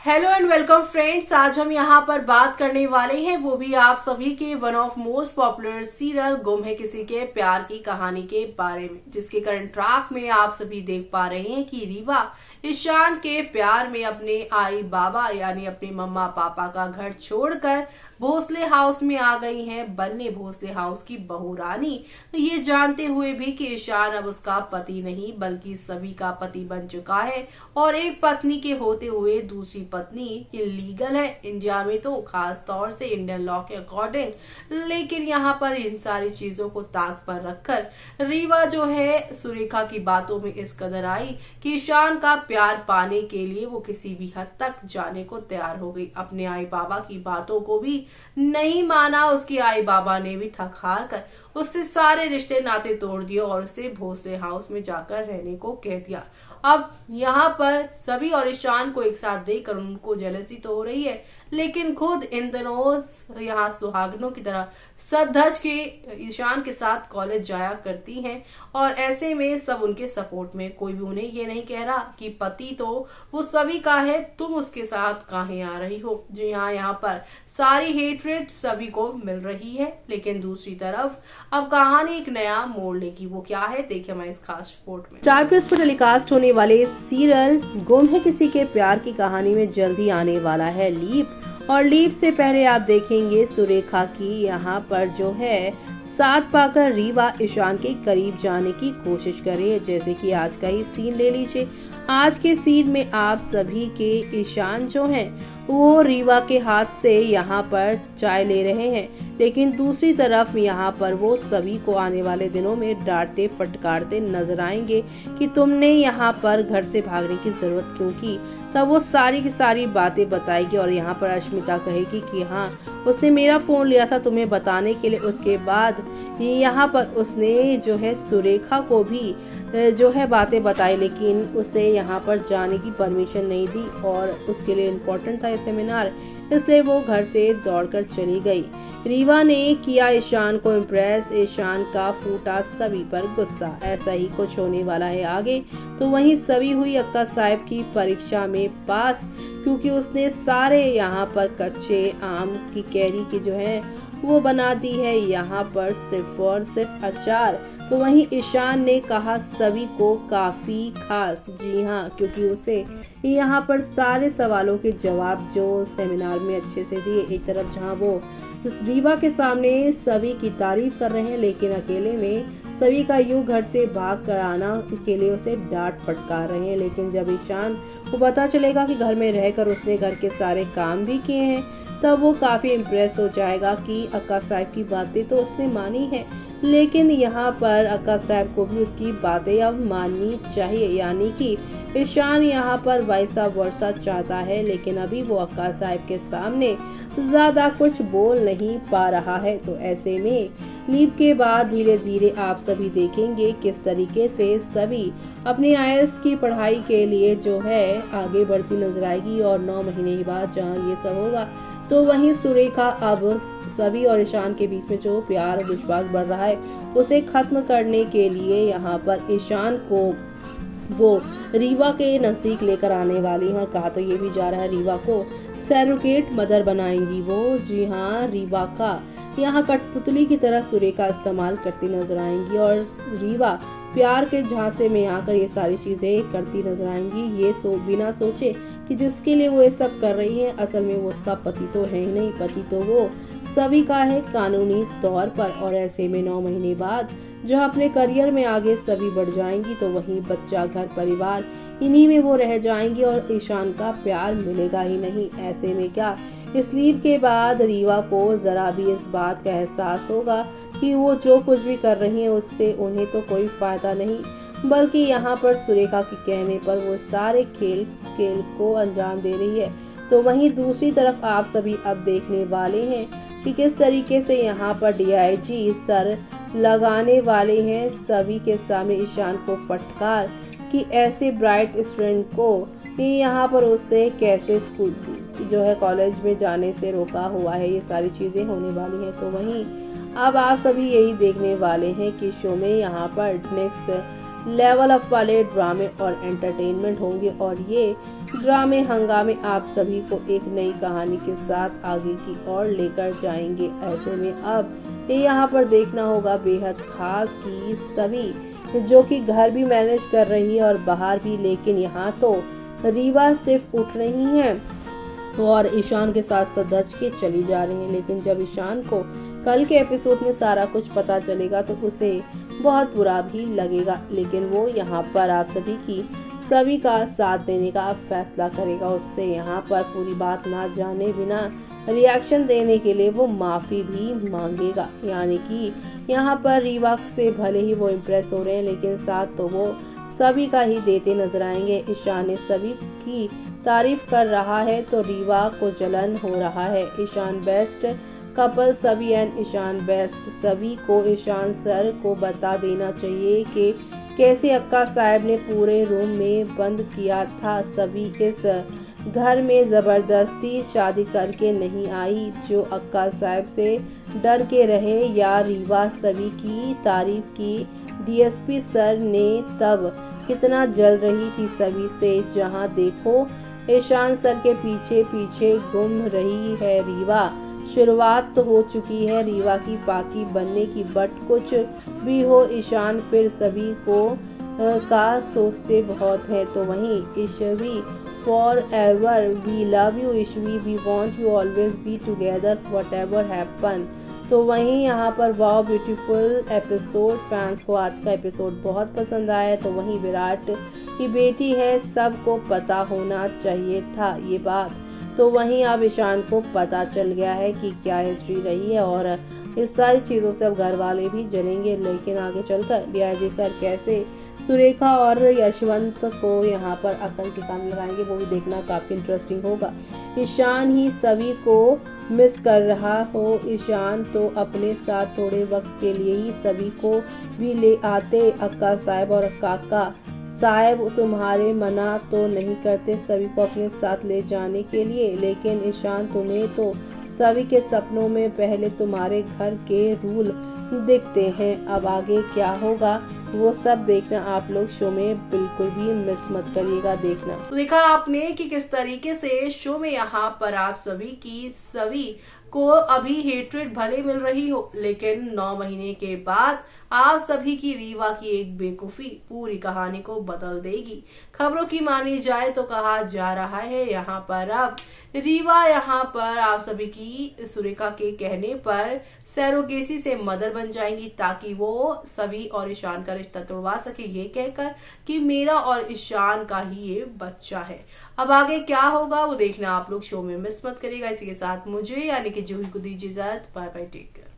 Hello and welcome friends. आज हम यहाँ पर बात करने वाले हैं वो भी आप सभी के one of most popular serial गुम है किसी के प्यार की कहानी के बारे में, जिसके करंट ट्रैक में आप सभी देख पा रहे हैं कि रीवा ईशान के प्यार में अपने आई बाबा यानी अपने मम्मा पापा का घर छोड़कर भोसले हाउस में आ गई हैं बनने भोसले हाउस की बहू रानी, ये जानते हुए भी कि ईशान अब उसका पति नहीं बल्कि सभी का पति बन चुका है और एक पत्नी के होते हुए दूसरी पत्नी इलीगल है इंडिया में, तो खास तौर से इंडियन लॉ के अकॉर्डिंग। लेकिन यहाँ पर इन सारी चीजों को ताक पर रखकर रीवा जो है सुरेखा की बातों में इस कदर आई कि ईशान का प्यार पाने के लिए वो किसी भी हद तक जाने को तैयार हो गई। अपने आई बाबा की बातों को भी नहीं माना, उसकी आई बाबा ने भी थक हार कर उससे सारे रिश्ते नाते तोड़ दिए और उसे भोसले हाउस में जाकर रहने को कह दिया। अब यहाँ पर सभी और ईशान को एक साथ देखकर उनको जेलसी तो हो रही है, लेकिन खुद इन दिनों यहाँ सुहागनों की तरह सज धज के ईशान के साथ कॉलेज जाया करती हैं और ऐसे में सब उनके सपोर्ट में। कोई भी उन्हें ये नहीं कह रहा कि पति तो वो सभी का है, तुम उसके साथ काहे आ रही हो। जो यहाँ पर सारी हेट्रेड सभी को मिल रही है, लेकिन दूसरी तरफ अब कहानी एक नया मोड़ लेगी। वो क्या है देखिए हमारे इस खास रिपोर्ट में। स्टार प्लस पर टेलीकास्ट होने वाले सीरियल गुम है किसी के प्यार की कहानी में जल्दी आने वाला है लीप, और लीप से पहले आप देखेंगे सुरेखा की यहाँ पर जो है साथ पाकर रीवा ईशान के करीब जाने की कोशिश करे। जैसे कि आज का ही सीन ले लीजिए। आज के सीन में आप सभी के ईशान जो हैं वो रीवा के हाथ से यहाँ पर चाय ले रहे हैं, लेकिन दूसरी तरफ यहाँ पर वो सभी को आने वाले दिनों में डांटते फटकारते नजर आएंगे कि तुमने यहाँ पर घर से भागने की जरूरत क्यों की। तब वो सारी की सारी बातें बताएगी और यहाँ पर अश्मिता कहेगी कि हाँ उसने मेरा फोन लिया था तुम्हें बताने के लिए। उसके बाद यहाँ पर उसने जो है सुरेखा को भी जो है बातें बताई, लेकिन उसे यहाँ पर जाने की परमिशन नहीं दी और उसके लिए इम्पोर्टेंट था ये सेमिनार, इसलिए वो घर से दौड़कर चली गई। रीवा ने किया ईशान को इम्प्रेस, ईशान का फूटा सभी पर गुस्सा। ऐसा ही कुछ होने वाला है आगे। तो वहीं सभी हुई अक्का साहब की परीक्षा में पास, क्योंकि उसने सारे यहाँ पर कच्चे आम की कैरी की जो है वो बना दी है यहाँ पर सिर्फ और सिर्फ अचार। तो वहीं ईशान ने कहा सभी को काफी खास, जी हाँ, क्योंकि उसे यहाँ पर सारे सवालों के जवाब जो सेमिनार में अच्छे से दिए। एक तरफ जहाँ वो रीवा के सामने सभी की तारीफ कर रहे हैं, लेकिन अकेले में सभी का यूं घर से भाग कर आना के लिए उसे डांट फटकार रहे हैं। लेकिन जब ईशान को पता चलेगा कि घर में रहकर उसने घर के सारे काम भी किए हैं, तब वो काफी इम्प्रेस हो जाएगा कि अक्का साहब की बातें तो उसने मानी है, लेकिन यहाँ पर अक्का साहब को भी उसकी बातें अब माननी चाहिए। यानी कि ईशान यहाँ पर वैसा वर्षा चाहता है, लेकिन अभी वो अक्का साहब के सामने ज्यादा कुछ बोल नहीं पा रहा है। तो ऐसे में लीप के बाद धीरे धीरे आप सभी देखेंगे किस तरीके से सभी अपनी IAS की पढ़ाई के लिए जो है आगे बढ़ती नजर आएगी। और 9 महीने के बाद जहाँ ये सब होगा, तो वहीं सुरेखा अब सभी और ईशान के बीच में जो प्यार और विश्वास बढ़ रहा है उसे खत्म करने के लिए यहाँ पर ईशान को वो रीवा के नजदीक लेकर आने वाली हैं। कहा तो ये भी जा रहा है रीवा को सैरोगेट मदर बनाएंगी वो, जी हाँ, रीवा का यहाँ कठपुतली की तरह सुरेखा इस्तेमाल करती नजर आएंगी और रीवा प्यार के झांसे में आकर ये सारी चीजें करती नजर आएंगी, ये बिना सोचे कि जिसके लिए वो ये सब कर रही है असल में वो उसका पति तो है ही नहीं, पति तो वो सभी का है कानूनी तौर पर। और ऐसे में 9 महीने बाद जो अपने करियर में आगे सभी बढ़ जाएंगी, तो वहीं बच्चा घर परिवार इन्हीं में वो रह जाएंगी और ईशान का प्यार मिलेगा ही नहीं। ऐसे में क्या इस लीव के बाद रीवा को जरा भी इस बात का एहसास होगा कि वो जो कुछ भी कर रही है उससे उन्हें तो कोई फायदा नहीं, बल्कि यहाँ पर सुरेखा के कहने पर वो सारे खेल को अंजाम दे रही है। तो वहीं दूसरी तरफ आप सभी अब देखने वाले हैं कि किस तरीके से यहाँ पर DIG सर लगाने वाले हैं सभी के सामने ईशान को फटकार कि ऐसे ब्राइट स्टूडेंट को यहाँ पर उससे कैसे स्कूल जो है कॉलेज में जाने से रोका हुआ है। ये सारी चीजें होने वाली हैं। तो वहीं अब आप सभी यही देखने वाले हैं कि शो में यहाँ पर नेक्स्ट लेवल अप वाले ड्रामे और एंटरटेनमेंट होंगे और ये ड्रामे हंगामे आप सभी को एक नई कहानी के साथ आगे की ओर लेकर जाएंगे। ऐसे में अब यहाँ पर देखना होगा बेहद खास कि सभी जो कि घर भी मैनेज कर रही है और बाहर भी, लेकिन यहाँ तो रीवा सिर्फ उठ रही है और ईशान के साथ सदज के चली जा रही है। लेकिन जब ईशान को कल के एपिसोड में सारा कुछ पता चलेगा तो उसे बहुत बुरा भी लगेगा, लेकिन वो यहाँ पर आप सभी का साथ देने का फैसला करेगा। उससे यहाँ पर पूरी बात ना जाने बिना रिएक्शन देने के लिए वो माफी भी मांगेगा। यानी कि यहाँ पर रीवा से भले ही वो इम्प्रेस हो रहे हैं, लेकिन साथ तो वो सभी का ही देते नजर आएंगे। ईशान ने सभी की तारीफ कर रहा है तो रीवा को जलन हो रहा है। ईशान बेस्ट कपल सभी एंड ईशान बेस्ट सभी को ईशान सर को बता देना चाहिए कि कैसे अक्का साहब ने पूरे रूम में बंद किया था। सभी इस घर में जबरदस्ती शादी करके नहीं आई, जो अक्का साहब से डर के रहे या रीवा सभी की तारीफ की। डीएसपी सर ने तब कितना जल रही थी सभी से, जहां देखो ईशान सर के पीछे पीछे घूम रही है रीवा। शुरुआत तो हो चुकी है रीवा की बाकी बनने की, बट कुछ भी हो ईशान फिर सभी को का सोचते बहुत है। तो वहीं Ishvi forever we love you Ishvi, we want you always be together whatever happen. तो वहीं यहाँ पर वाओ ब्यूटीफुल एपिसोड, फैंस को आज का एपिसोड बहुत पसंद आया। तो वहीं विराट की बेटी है, सबको पता होना चाहिए था ये बात। तो वहीं अब ईशान को पता चल गया है कि क्या हिस्ट्री रही है और इस सारी चीज़ों से अब घर वाले भी जलेंगे। लेकिन आगे चलकर डीआईजी सर कैसे सुरेखा और यशवंत को यहाँ पर अकल के सामने लगाएंगे वो भी देखना काफ़ी इंटरेस्टिंग होगा। ईशान ही सभी को मिस कर रहा हो, ईशान तो अपने साथ थोड़े वक्त के लिए ही सभी को भी ले आते। अक्का साहब और काका साहब तुम्हारे मना तो नहीं करते सभी को अपने साथ ले जाने के लिए, लेकिन ईशान तुम्हें तो सभी के सपनों में पहले तुम्हारे घर के रूल दिखते हैं। अब आगे क्या होगा वो सब देखना आप लोग शो में बिल्कुल भी मिस मत करिएगा देखना। तो देखा आपने कि किस तरीके से शो में यहाँ पर आप सभी को अभी हेट्रेड भले मिल रही हो, लेकिन 9 महीने के बाद आप सभी की रीवा की एक बेवकूफी पूरी कहानी को बदल देगी। खबरों की मानी जाए तो कहा जा रहा है यहाँ पर अब रीवा यहाँ पर आप सभी की सुरेखा के कहने पर सैरोगेसी से मदर बन जाएंगी, ताकि वो सभी और ईशान का रिश्ता तोड़वा सके ये कहकर कि मेरा और ईशान का ही ये बच्चा है। अब आगे क्या होगा वो देखना आप लोग शो में मिस मत करिएगा। इसी के साथ मुझे यानी कि जूही को दीजिए इजाजत। Bye bye, take care.